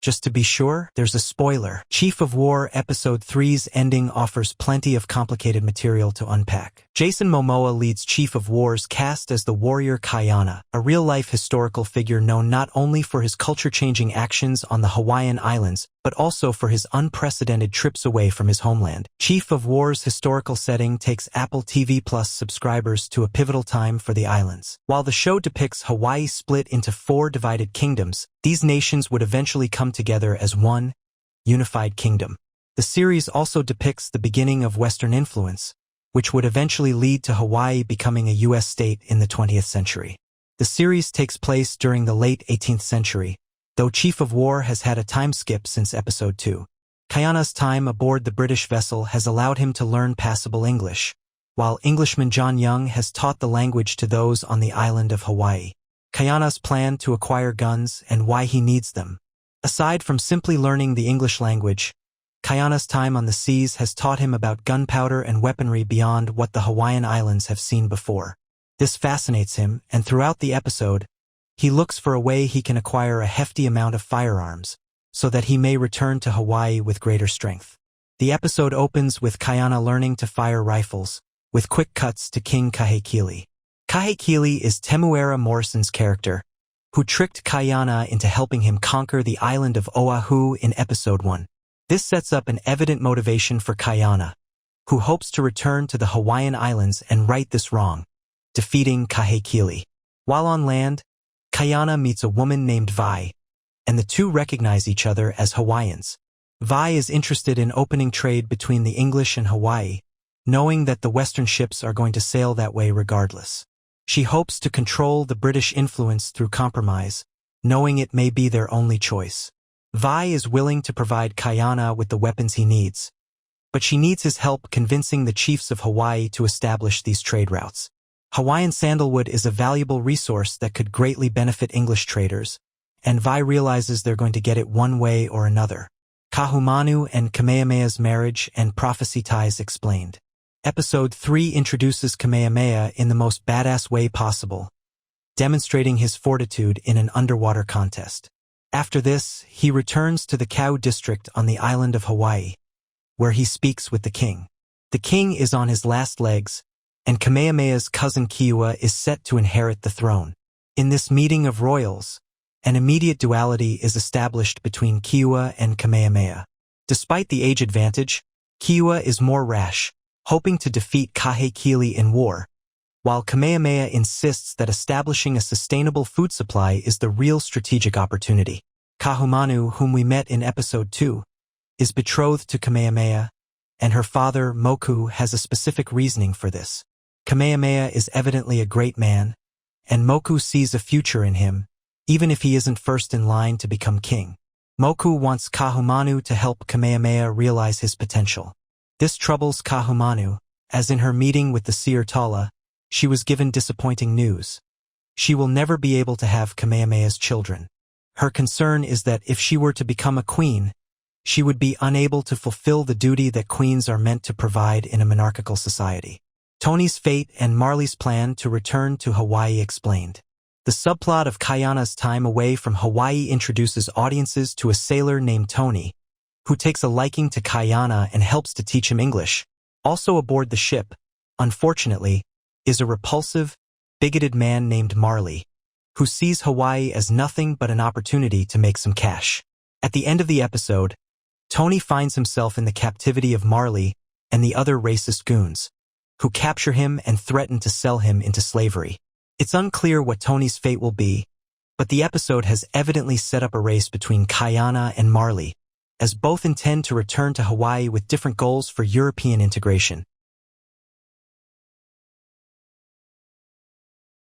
Just to be sure, there's a spoiler. Chief of War Episode 3's ending offers plenty of complicated material to unpack. Jason Momoa leads Chief of War's cast as the warrior Kayana, a real-life historical figure known not only for his culture-changing actions on the Hawaiian Islands, but also for his unprecedented trips away from his homeland. Chief of War's historical setting takes Apple TV Plus subscribers to a pivotal time for the islands. While the show depicts Hawaii split into 4 divided kingdoms, these nations would eventually come together as one unified kingdom. The series also depicts the beginning of Western influence, which would eventually lead to Hawaii becoming a U.S. state in the 20th century. The series takes place during the late 18th century, though Chief of War has had a time skip since Episode 2. Kayana's time aboard the British vessel has allowed him to learn passable English, while Englishman John Young has taught the language to those on the island of Hawaii. Kayana's plan to acquire guns and why he needs them. Aside from simply learning the English language, Kayana's time on the seas has taught him about gunpowder and weaponry beyond what the Hawaiian Islands have seen before. This fascinates him, and throughout the episode, he looks for a way he can acquire a hefty amount of firearms, so that he may return to Hawaii with greater strength. The episode opens with Kayana learning to fire rifles, with quick cuts to King Kahekili. Kahekili is Temuera Morrison's character, who tricked Kayana into helping him conquer the island of Oahu in Episode 1. This sets up an evident motivation for Kayana, who hopes to return to the Hawaiian Islands and right this wrong, defeating Kahekili. While on land, Kayana meets a woman named Vi, and the two recognize each other as Hawaiians. Vi is interested in opening trade between the English and Hawaii, knowing that the Western ships are going to sail that way regardless. She hopes to control the British influence through compromise, knowing it may be their only choice. Vi is willing to provide Kayana with the weapons he needs, but she needs his help convincing the chiefs of Hawaii to establish these trade routes. Hawaiian sandalwood is a valuable resource that could greatly benefit English traders, and Vi realizes they're going to get it one way or another. Kahumanu and Kamehameha's marriage and prophecy ties explained. Episode 3 introduces Kamehameha in the most badass way possible, demonstrating his fortitude in an underwater contest. After this, he returns to the Kau district on the island of Hawaii, where he speaks with the king. The king is on his last legs, and Kamehameha's cousin Kiua is set to inherit the throne. In this meeting of royals, an immediate duality is established between Kiua and Kamehameha. Despite the age advantage, Kiua is more rash, hoping to defeat Kahekili in war, while Kamehameha insists that establishing a sustainable food supply is the real strategic opportunity. Kahumanu, whom we met in Episode 2, is betrothed to Kamehameha, and her father, Moku, has a specific reasoning for this. Kamehameha is evidently a great man, and Moku sees a future in him, even if he isn't first in line to become king. Moku wants Kahumanu to help Kamehameha realize his potential. This troubles Kahumanu, as in her meeting with the seer Tala, she was given disappointing news. She will never be able to have Kamehameha's children. Her concern is that if she were to become a queen, she would be unable to fulfill the duty that queens are meant to provide in a monarchical society. Tony's fate and Marley's plan to return to Hawaii explained. The subplot of Kayana's time away from Hawaii introduces audiences to a sailor named Tony, who takes a liking to Kayana and helps to teach him English. Also aboard the ship, unfortunately, is a repulsive, bigoted man named Marley, who sees Hawaii as nothing but an opportunity to make some cash. At the end of the episode, Tony finds himself in the captivity of Marley and the other racist goons, who capture him and threaten to sell him into slavery. It's unclear what Tony's fate will be, but the episode has evidently set up a race between Kayana and Marley, as both intend to return to Hawaii with different goals for European integration.